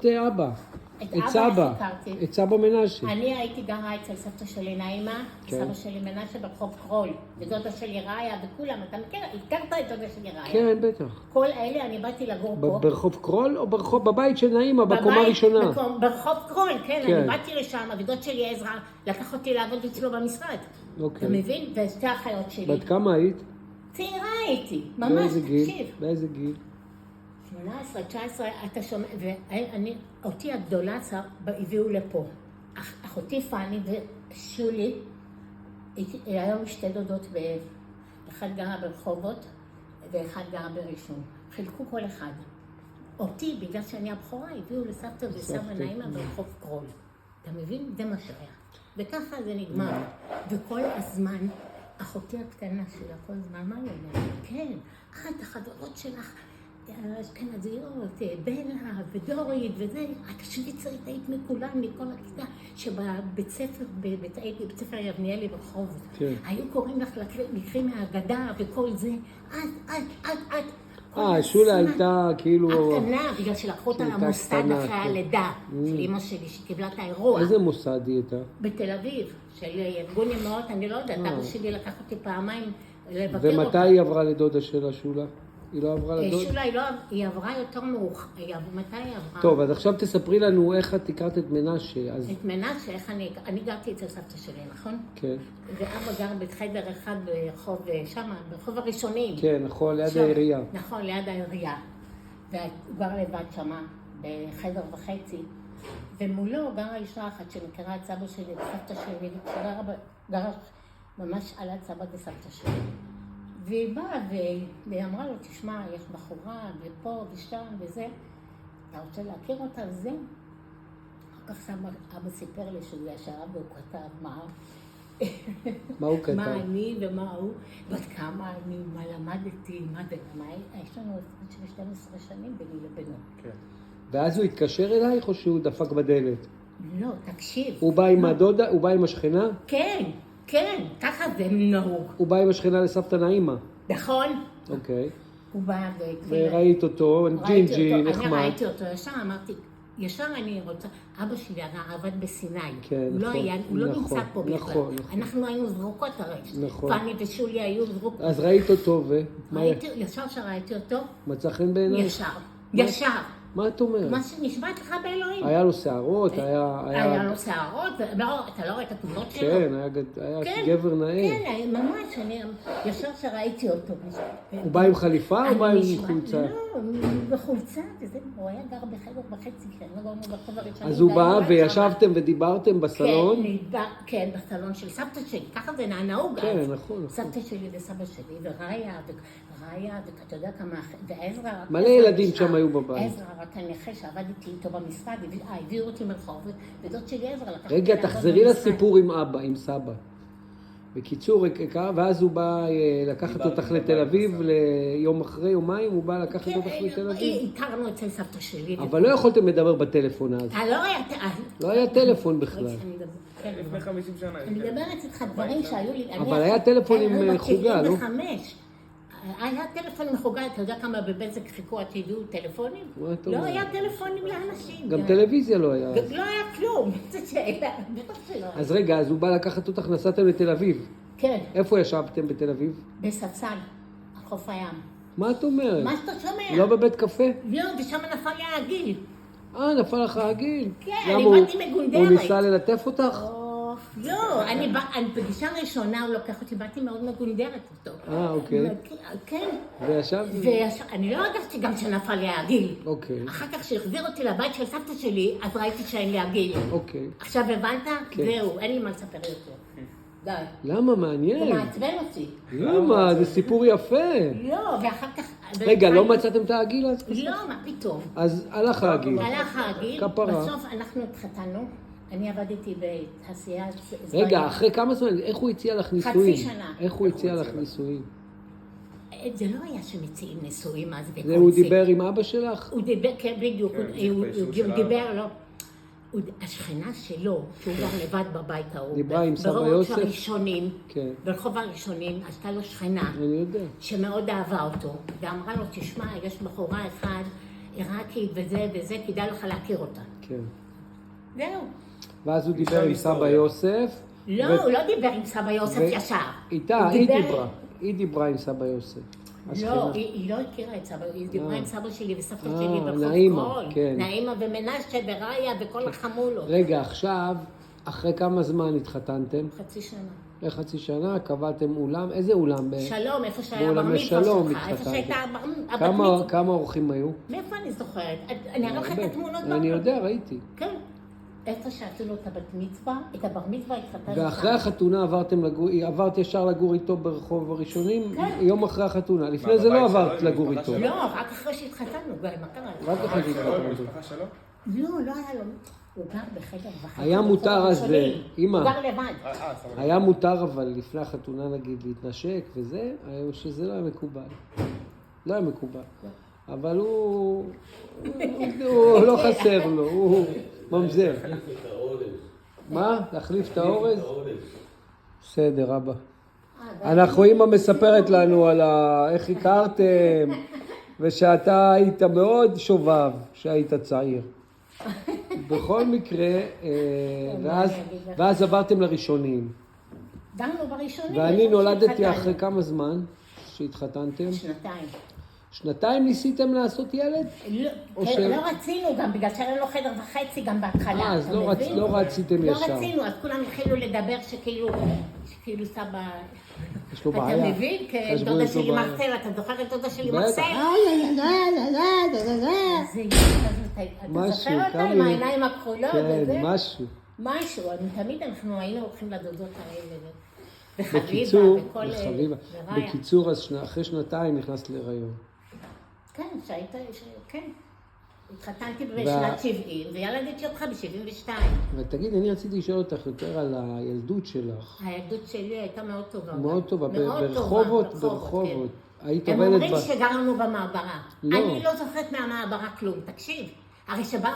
את אבא. את סבא. את סבא מנשה. אני הייתי גרה אצל סבתא שלי נעימה, סבא שלי מנשה ברחוב קרול, ודודה שלי ראיה וכולם, אתה מכיר? הכרת את דודה שלי ראיה? כן, בטח. כל אלה אני באתי לגור פה. ברחוב קרול או בבית של נעימה, בקומה הראשונה? ברחוב קרול, כן, אני באתי לשם, ודוד שלי עזרא לקח אותי לעבוד אצלו במשרד. אתה מבין? ושתי האחיות שלי. בת כמה היית? צעירה הייתי, ממש, תקשיב. באיזה גיל? 18, 19, אתה שומע, אותי הגדולה הביאו לפה. אחותי פני ושולי, היום שתי דודות באב. אחד גרה ברחובות ואחד גרה בראשון. חילקו כל אחד. אותי, בגלל שאני הבכורה, הביאו לסבתא וסבא נעימה ברחוב קרול. אתה מבין? זה מה שהיה. וככה זה נגמר. וכל הזמן, אחותי הקטנה שלה, כל הזמן, מה היא אומרת? כן, אחת החברות שלך, אשכנזיות, בלה ודורית וזה, את השוויצרית היית מכולם, מכל הכיתה, שבבית ספר, בבית ספר יבניאלי ברחוב, היו קוראים לך לקרים מהאגדה וכל זה, שולה הייתה כאילו... הקטנה, בגלל שלקחו אותה למוסד אחרי הלידה של אמא שלי, שקיבלה את האירוע. איזה מוסד היא הייתה? בתל אביב, של ארגון אמהות, אני לא יודעת, אבא שלי לקח אותי פעמיים לבקר אותה. ומתי היא עברה לדודה שלה, שולה? היא לא עברה לדודה? שולה היא עברה יותר מאוחר. מתי היא עברה? טוב, אז עכשיו תספרי לנו איך את הכרת את מנשה. את מנשה, איך אני גרתי אצל סבתא שלי, נכון? כן. ואבא גר בחדר אחד ברחוב שם, ברחוב הראשונים. כן, נכון, ליד העירייה. נכון, ליד העירייה. והוא גר לבד שמה, בחדר וחצי. ומולו גרה אישה אחת שמכירה את סבא שלי וסבתא שלי, גרה ממש על יד סבא וסבתא שלי. והיא באה והיא אמרה לו, תשמע, יש בחורה ופה ושם וזה, אתה רוצה להכיר אותה? זה. אחר כך אבא סיפר לי שהוא ישב והוא כתב מה הוא כתב? מה אני ומה הוא, בת כמה אני, מה למדתי, מה זה, יש לנו הפרש של 12 שנים ביני לבינו. ואז הוא התקשר אלייך או שהוא דפק בדלת? לא, תקשיב. הוא בא עם הדודה? הוא בא עם השכנה? כן, כן, ככה זה נהוג. הוא בא עם השכנה לסבתא נעימה? נכון. אוקיי. הוא בא וראית אותו, ג'ינג'י, נחמד. אני ראיתי אותו ישר, אמרתי, ישר אני רוצה, אבא שלי עבד בסיני. כן, נכון. הוא לא נמצא פה בכלל. נכון. אנחנו היינו זרוקות הרי. נכון. פני ושולי היו זרוקות. אז ראית אותו ישר שראיתי אותו. מצא חן בעיניי? ישר. מה את אומרת? מה שנשבעת לך באלוהים. היה לו שערות, היה לו שערות, אתה לא רואה את התמונות שלו? כן, היה גבר נאה. כן, ממש, אני ישר שראיתי אותו. הוא בא עם חליפה או בא עם חולצה? לא, בחולצה, וזה, הוא היה גר בחדר וחצי, כן, לא גרנו בחדר הראשון. אז הוא בא וישבתם ודיברתם בסלון? כן, בסלון של סבתא שלי, ככה זה נהוג. כן, נכון. סבתא שלי וסבא שלי, וראיה, ואתה יודע כמה, ועזרא... מלא ילדים שם היו בבית. עזרא, רק הנכה שעבדתי איתו במשרד, הביאו אותי מרחוב, ודוד שלי עזרא לקח אותי רגע, לעבוד תחזרי במשרד. לסיפור עם אבא, עם סבא. בקיצור, ואז הוא בא לקחת אותך לתל אביב, ליום אחרי, יומיים, הוא בא לקחת אותך לתל אביב. הכרנו אצל סבתא שלי. אבל לא יכולתם לדבר בטלפון אז. לא היה טלפון בכלל. לפני 50 שנה. אני מדברת איתך דברים שהיו לי... אבל היה טלפון עם חוגה, לא? היה טלפון עם חוגה, אתה יודע כמה בבזק חיכו עד שהביאו טלפונים? לא היה טלפונים לאנשים. גם טלוויזיה לא היה. לא היה כלום. זאת שאלה, בטח שלא. אז רגע, אז הוא בא לקחת אותך, נסעתם לתל אביב. כן. איפה ישבתם בתל אביב? בספסל, על חוף הים. מה את אומרת? מה שאתה שומע? לא בבית קפה? לא, ושם נפל לי הגיל. נפל לך הגיל? כן, אני באתי מגונדרת. הוא ניסה ללטף אותך? לא, אני פגישה ראשונה, הוא לוקח אותי, באתי מאוד מגונדרת אותו. אוקיי. כן. וישב? אני לא הרגשתי גם שנפל לי הגיל. אוקיי. אחר כך שהחזיר אותי לבית של סבתא שלי, אז ראיתי שאין לי הגיל. אוקיי. עכשיו הבנת? כן. זהו, אין לי מה לספר יותר. די. למה? מעניין. זה מעצבן אותי. למה? זה סיפור יפה. לא, ואחר כך... רגע, לא מצאתם את הגיל אז? לא, מה פתאום? אז הלך הגיל. הלך הגיל. כפרה. בסוף אנחנו התחתנו. אני עבדתי בתעשייה... רגע, אחרי כמה זמן? איך הוא הציע לך נישואים? חצי שנה. איך הוא הציע לך נישואים? זה לא היה שמציעים נישואים אז בקונצי. הוא דיבר עם אבא שלך? הוא דיבר, כן, בדיוק. הוא דיבר, לא. השכנה שלו, שהוא גר לבד בבית ההוא. דיברה עם סבא יוסף? ברחוב הראשונים. כן. ברחוב הראשונים, עשתה לו שכנה. אני יודע. שמאוד אהבה אותו. ואמרה לו, תשמע, יש בחורה אחד, עיראקית וזה, כדאי לך להכיר אותה. כן. זהו. ואז הוא דיבר עם סבא יוסף. לא, הוא לא דיבר עם סבא יוסף ישר. איתה, היא דיברה. היא דיברה עם סבא יוסף. לא, היא לא הכירה את סבא, היא דיברה עם סבא שלי וסבתא שלי בחוף נעימה, קול. כן. נעימה ומנשה וראיה וכל החמולות. רגע, עכשיו, אחרי כמה זמן התחתנתם? חצי שנה. חצי שנה, קבעתם אולם, איזה אולם? שלום, איפה שהיה בר באולמי מצווה שלום שלך, איפה התחתנתם. שהייתה הבת מצווה. כמה אורחים היו? מאיפה אני זוכרת? אני אראה לך את התמונות. אני יודע, ראיתי. כן. איפה שעשינו את הבת מצווה, את הבר מצווה התחתנו. ואחרי החתונה עברת ישר לגור איתו ברחוב הראשונים? כן. יום אחרי החתונה. לפני זה לא עברת לגור איתו. לא, רק אחרי שהתחתנו, מה קרה? רק אחרי שהתחתנו. המשפחה שלו? לא, לא היה לו. הוא גר בחדר וחצי. היה מותר אז, אמא. הוא גר לבד. סבבה. היה מותר אבל לפני החתונה נגיד להתנשק וזה, שזה לא היה מקובל. לא היה מקובל. אבל הוא לא חסר לו, הוא ממזר. מה? להחליף את האורז? בסדר, אבא. אנחנו, אמא מספרת לנו על איך הכרתם, ושאתה היית מאוד שובב, שהיית צעיר. בכל מקרה, ואז עברתם לראשונים. דנו בראשונים. ואני נולדתי אחרי כמה זמן שהתחתנתם? 2 שנתיים ניסיתם לעשות ילד? לא רצינו גם, בגלל שהיה לנו חדר וחצי גם בהתחלה. אז לא רציתם ישר. לא רצינו, אז כולם התחילו לדבר שכאילו סבא... יש לו בעיה. אתה מבין? דודה שלי מרסל, אתה זוכר את דודה שלי מרסל? אתה זוכר אותה עם העיניים הכחולות? כן, משהו. תמיד אנחנו היינו הולכים לדודות האלה. בחביבה. בקיצור, אז אחרי שנתיים נכנסת להיריון. כן. התחתנתי בשנת 70, וילדתי אותך ב-72. ותגיד, אני רציתי לשאול אותך יותר על הילדות שלך. הילדות שלי הייתה מאוד טובה. מאוד טובה, ברחובות. היית הם עובדת אומרים שגרנו במעברה. לא. אני לא זוכרת מהמעברה כלום, תקשיב. הרי שבאו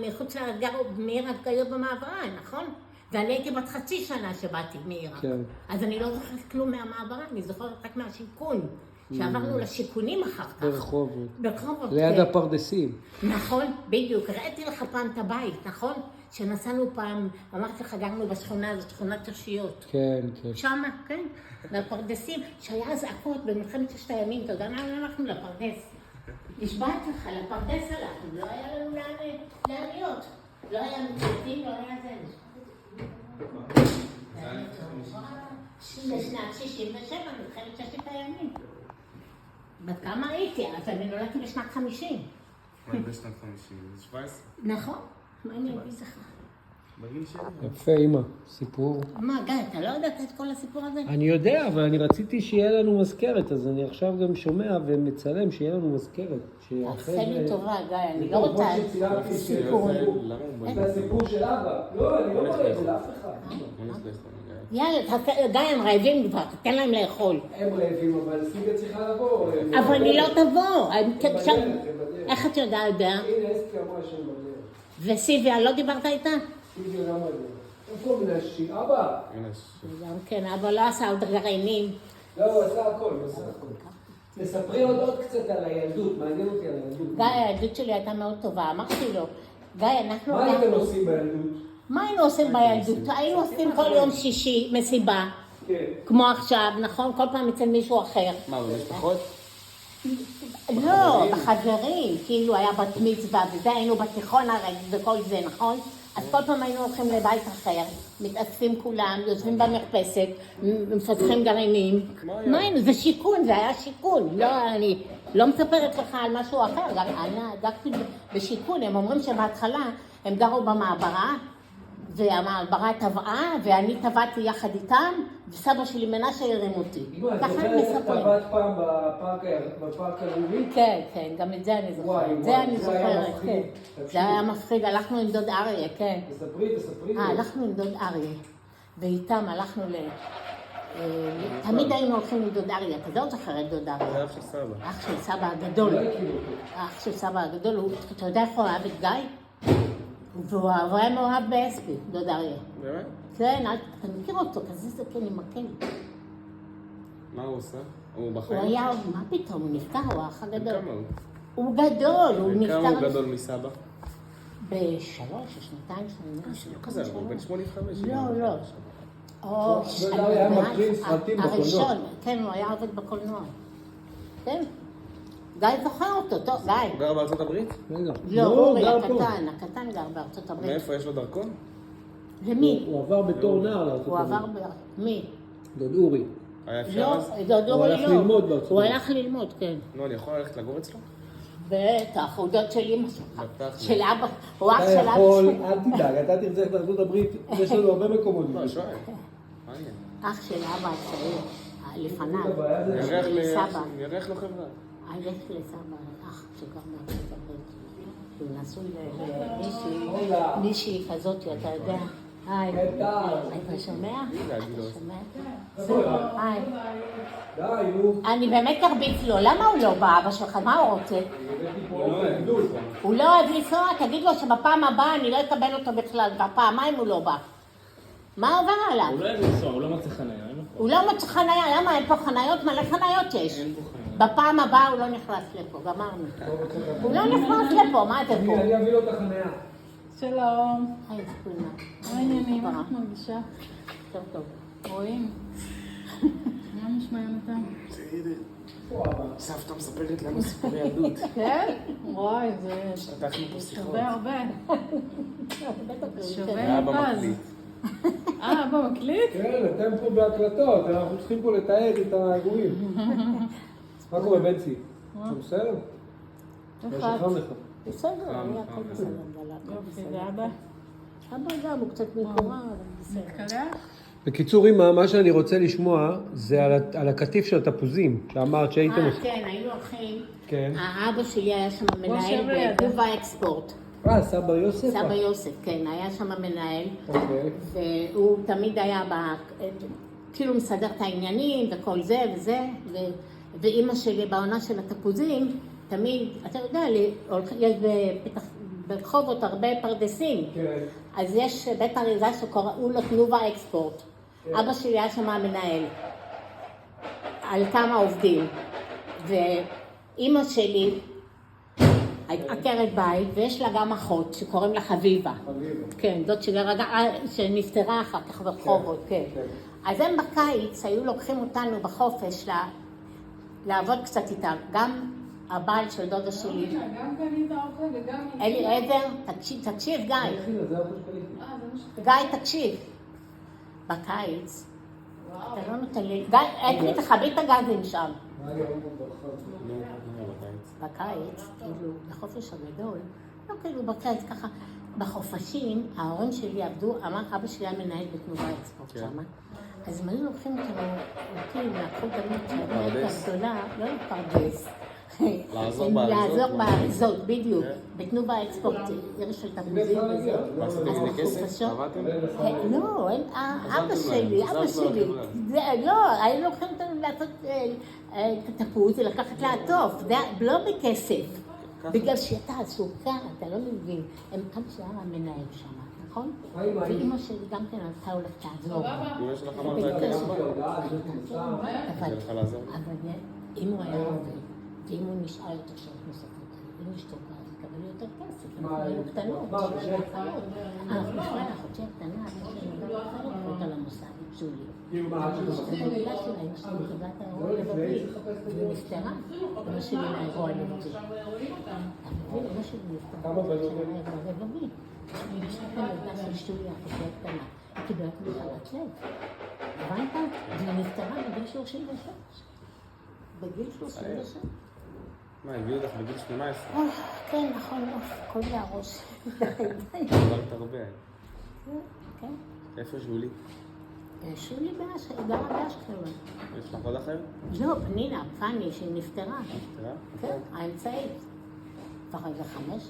מחוץ לארץ גרו מעיראק גרו במעברה, נכון? ואני הייתי בת חצי שנה שבאתי מעיראק. כן. אז אני לא זוכרת כלום מהמעברה, אני זוכרת רק מהשיכון. שעברנו לשיכונים אחר כך. ברחובות. ליד הפרדסים. נכון, בדיוק. ראיתי לך פעם את הבית, נכון? שנסענו פעם, אמרתי לך, גרנו בשכונה הזאת, שכונת תרשיות. כן. שמה, כן, לפרדסים, שהיה זעקות במלחמת 6 הימים, אתה יודע מה הלכנו לפרדס? נשבעת לך, לפרדס הלכנו, לא היה לנו לאן להיות. לא היה מקלטים, לא היה זה. בשנת 67, מלחמת 6 הימים. בת כמה הייתי? אז אני נולדתי בשנת 50. מה בשנת 50? 17? נכון. מה אני אגיד לך? בגיל שלי. יפה, אמא. סיפור. מה, גיא, אתה לא יודעת את כל הסיפור הזה? אני יודע, אבל אני רציתי שיהיה לנו מזכרת, אז אני עכשיו גם שומע ומצלם שיהיה לנו מזכרת. עשה לי טובה, גיא, אני לא רוצה סיפור. זה הסיפור של אבא. לא, אני לא מראה את זה לאף אחד. יאללה, גיא, הם רעבים כבר, תתן להם לאכול. הם רעבים, אבל סיגה צריכה לבוא. אבל היא לא תבוא. איך את יודעת? הנה, אסתי אמרה שהם בדרך. וסיביה, לא דיברת איתה? סיגה גם בדרך. איפה מנשי? אבא! גם כן, אבא לא עשה עוד גרעינים. לא, הוא עשה הכל, תספרי עוד קצת על הילדות, מעניין אותי על הילדות. גיא, הילדות שלי הייתה מאוד טובה, אמרתי לו, גיא, אנחנו... מה הייתם עושים בילדות? מה היינו עושים בילדות? היינו עושים כל יום שישי מסיבה, כמו עכשיו, נכון? כל פעם אצל מישהו אחר. מה, במשפחות? לא, בחברים, כאילו היה בת מצווה, וזה היינו בתיכון הרי, וכל זה, נכון? אז כל פעם היינו הולכים לבית אחר, מתאספים כולם, יושבים במרפסת, מפתחים גרעינים. מה היינו? זה שיכון, זה היה שיכון. לא, אני לא מספרת לך על משהו אחר, אני גרתי בשיכון, הם אומרים שבהתחלה הם גרו במעברה, והמעברה טבעה, ואני טבעתי יחד איתם, וסבא שלי מנשה הרים אותי. את זוכרת טבעת פעם בפארק הלאומי? כן, כן, גם את זה אני זוכרת. זה אני זוכרת, כן. זה היה מפחיד, הלכנו עם דוד אריה, כן. תספרי. הלכנו עם דוד אריה, ואיתם הלכנו תמיד היינו הולכים עם דוד אריה, אתה לא זוכר את דוד אריה. זה אח של סבא. אח של סבא הגדול. אח של סבא הגדול, אתה יודע איך הוא אוהב את גיא? והוא היה מאוהב באספי, דוד אריה. באמת? כן, אתה מכיר אותו, כזה זה כן עם מקל. מה הוא עושה? הוא הוא בחיים? היה, מה פתאום, הוא נפטר, הוא האח הגדול. כמה הוא? הוא גדול, הוא נפטר... וכמה הוא גדול מסבא? בשלוש, שנתיים, לא כזה, הוא בן 85. לא, לא. לא היה מקרין סרטים בקולנוע. הראשון, כן, הוא היה עובד בקולנוע. כן. גיא זוכר אותו, טוב, גיא. הוא גר בארצות הברית? רגע. לא, אורי גר פה. הקטן גר בארצות הברית. מאיפה יש לו דרכון? למי? הוא עבר בתור נער לארצות הוא הברית. עבר מי? דוד אורי. היה אפשר לא, אז? דוד הוא אורי הלך לא. ללמוד בארצות הוא הברית. הלך ללמוד, כן. נו, אני יכול ללכת לגור אצלו? בטח, הוא דוד של אמא שלך. בטח. של אבא, הוא אח אתה של אבא יכול, שלך. אל תדאג, אתה תרצה את ארצות הברית, יש לנו הרבה מקומות. לא, שואל. מעניין. אח של אבא הצעיר, לפניו. הבעיה זה- לסבא. ירח לו חברה. יש לסבא אח שגר בארצות הברית. הוא נשוי למישהי כזאת, אתה יודע. היי, אתה שומע? אתה שומע? היי. די, נו. אני באמת ארביץ לו, למה הוא לא בא, אבא שלך? מה הוא רוצה? הוא לא אוהב לנסוע, תגיד לו שבפעם הבאה אני לא אקבל אותו בכלל, בפעמיים הוא לא בא. מה עובר עליו? הוא לא אוהב לנסוע, הוא לא מצא חניה, אין לו הוא לא מצא חניה, למה אין פה חניות? מלא חניות יש. אין פה חניה. בפעם הבאה הוא לא נכנס לפה, גמרנו. הוא לא נכנס לפה, מה זה פה? אני אביא לו את החניה. שלום, היי, ספונה. מה העניינים? איך את מרגישה? טוב, טוב. רואים? מה נשמע יונתן? סבתא מספרת לנו סיפורי ילדות. כן? וואי, זה פתחנו פה שיחות. שווה הרבה. שווה היה מפז. במקליט. אבא מקליט? כן, אתם פה בהקלטות, אנחנו צריכים פה לתעד את האירועים. מה קורה, בנצי? אתה בסדר? לא שחרר לך. בסדר, היה הכל בסדר. יופי, ואבא? אבא גם, הוא קצת מקורר, אבל בסדר. מתקלח? בקיצור, אמא, מה שאני רוצה לשמוע זה על הקטיף של התפוזים, שאמרת שהייתם... כן, היינו הולכים. כן. האבא שלי היה שם מנהל שווה לידה. בתנובה אקספורט. סבא יוסף? סבא יוסף, כן, היה שם מנהל. אוקיי. והוא תמיד היה כאילו מסדר את העניינים וכל זה וזה. ואימא שלי בעונה של התפוזים, תמיד, אתה יודע, יש ברחובות הרבה פרדסים. כן. אז יש בית אריזה שקוראו לו תנובה אקספורט. אבא שלי היה שם המנהל, על כמה עובדים. ואימא שלי, עקרת בית, ויש לה גם אחות שקוראים לה חביבה. כן, זאת שנפטרה אחר כך ברחובות, כן. אז הם בקיץ היו לוקחים אותנו בחופש לעבוד קצת איתם. גם הבעל של דודה שלי, גם קנית אוכל וגם... אלי עבר, תקשיב גיא. גיא, תקשיב. בקיץ, אתה לא נותן לי... גיא, אקלי, תכבי את הגזים שם. בקיץ, כאילו, בחופש הגדול, לא כאילו בקיץ ככה, בחופשים, ההורים שלי עבדו, אמר אבא שלי היה מנהל בתנובה אקספורט שמה. אז הם היו לוקחים אותנו, כאילו, לקחו תמיד שהייתה גדולה, לא לפרדס. לעזור באריזות, בדיוק. בתנובה אקספורט, עיר של תפוזים וזה. ועשיתם מזה כסף? עבדתם? לא, אבא שלי. לא, היו לוקחים אותנו לעשות תפוז ולקחת לעטוף, לא בכסף. בגלל שאתה עסוקה, אתה לא מבין. אבא שלי היה המנהל שם, נכון? ואמא שלי גם כן הייתה הולכת לעזור. אמא שלך אמרת לה כסף? לך לעזור? אבל אם הוא היה עובד, ואם הוא נשאר יותר שעות נוספות, אם יש טובה, אז יקבל יותר כסף. אנחנו היינו קטנות. אחותי הקטנה, יש לנו גם אחרת על המוסד, ג'ולי. בגלל שלה, אמא שלי קיבלה את האירוע הלבבי, והיא נפטרה. אמא שלי מהאירוע הלבבי. אתה מבין? אמא שלי נפטרה. של האירוע הלבבי. יש לי כאן ילדה של שולי, אחותי הקטנה. היא קיבלה את מחלת לב. הבנת? והיא נפטרה בגיל 36. בגיל 36. מה, הביאו אותך בגיל 18? כן, נכון, הכל לי הראש. עברת הרבה. כן. איפה שולי? שולי גרה באשקלון. יש לך עוד אחיות? לא, פנינה, פני, שהיא נפטרה. נפטרה? כן, האמצעית. כבר איזה 5-6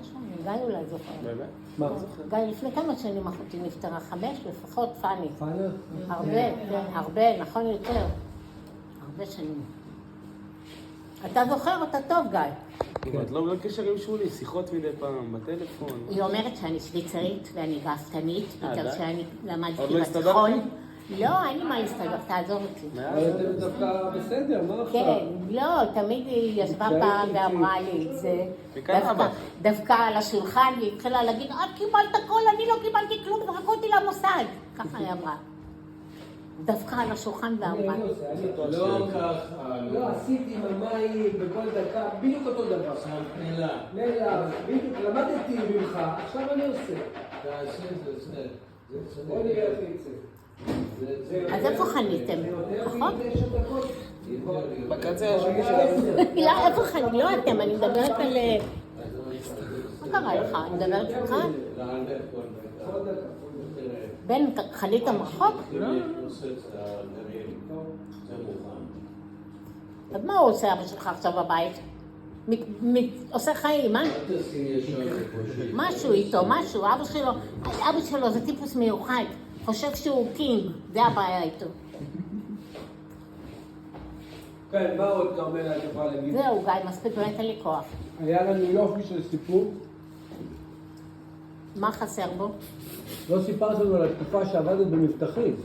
שנים, גיא אולי זוכר. באמת? מה? גיא, לפני כמה שנים אחותי נפטרה, 5 לפחות, פני. פאנר? הרבה, כן, הרבה, נכון יותר. הרבה שנים. אתה זוכר אותה טוב, גיא. את לא בקשר עם שולי, שיחות מדי פעם, בטלפון. היא אומרת שאני שוויצרית ואני גאפתנית, בגלל די? שאני עוד למדתי לא בתיכון. הסתדרתם? לא, אין לי מה להסתדר, תעזור אותי. אבל אתם דווקא בסדר, מה עכשיו? כן, לא, תמיד היא ישבה פעם ואמרה לי את זה. מכאן אבא. דווקא על השולחן, והיא התחילה להגיד, את קיבלת הכל, אני לא קיבלתי כלום, זרקו אותי למוסד. ככה היא אמרה. דווקא על השולחן ואמרה. לא ככה. לא, עשיתי עם המים בכל דקה, בדיוק אותו דבר. נעלה. נעלה, בדיוק, למדתי ממך, עכשיו אני עושה. בוא נראה איך יצא. אז איפה חניתם? נכון? בקצה השני שלנו. לא, איפה חניתם? לא אתם, אני מדברת על... מה קרה לך? אני מדברת איתך? בן, חניתם רחוק? אז מה הוא עושה אבא שלך עכשיו בבית? עושה חיים, מה? משהו איתו, משהו. אבא שלו זה טיפוס מיוחד. חושב שהוא קינג, זה הבעיה איתו. כן, מה עוד כרמלה את יכולה להגיד? זהו, גיא, מספיק, באמת אין לי כוח. היה לנו יופי של סיפור. מה חסר בו? לא סיפרת לנו על התקופה שעבדת במבטחים.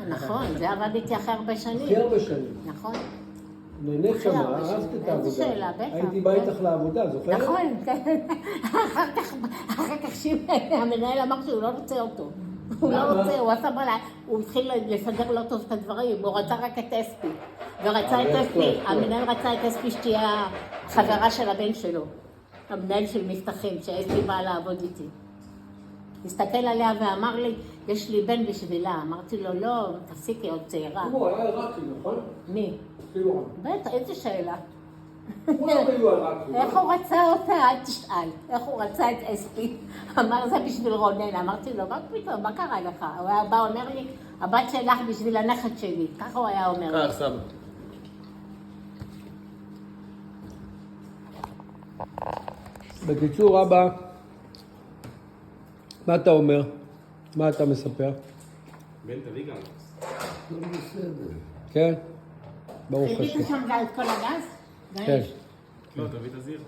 נכון, זה עבד איתי אחרי הרבה שנים. הכי הרבה שנים. נכון. נהנית הכי שמה, הרבה אהבת שנים. את העבודה. איזה שאלה, בטח. הייתי בא איתך לעבודה, זוכרת? נכון, כן. אחר כך שהמנהל אמר שהוא לא רוצה אותו. הוא לא רוצה, הוא עשה בלה, הוא התחיל לסדר לא טוב את הדברים, הוא רצה רק את אספי. ורצה את אספי, המנהל רצה את אספי שתהיה חברה של הבן שלו. המנהל של מבטחים, שאספי באה לעבוד איתי. הסתכל עליה ואמר לי, יש לי בן בשבילה. אמרתי לו, לא, תפסיקי, עוד צעירה. הוא היה עיראקי, נכון? מי? אפילו בטח, איזה שאלה. הוא לא היו עיראקי. איך הוא רצה אותה? אל תשאל. איך הוא רצה את אספי? אמר, זה בשביל רונן. אמרתי לו, מה פתאום, מה קרה לך? הוא היה בא, אומר לי, הבת שלך בשביל הנכד שלי. ככה הוא היה אומר לי. סבא. בקיצור, אבא, מה אתה אומר? מה אתה מספר? בן תביא גם. כן? ברוך חיכית השם. שם את כל הגז? כן. לא, תביא את הזיר.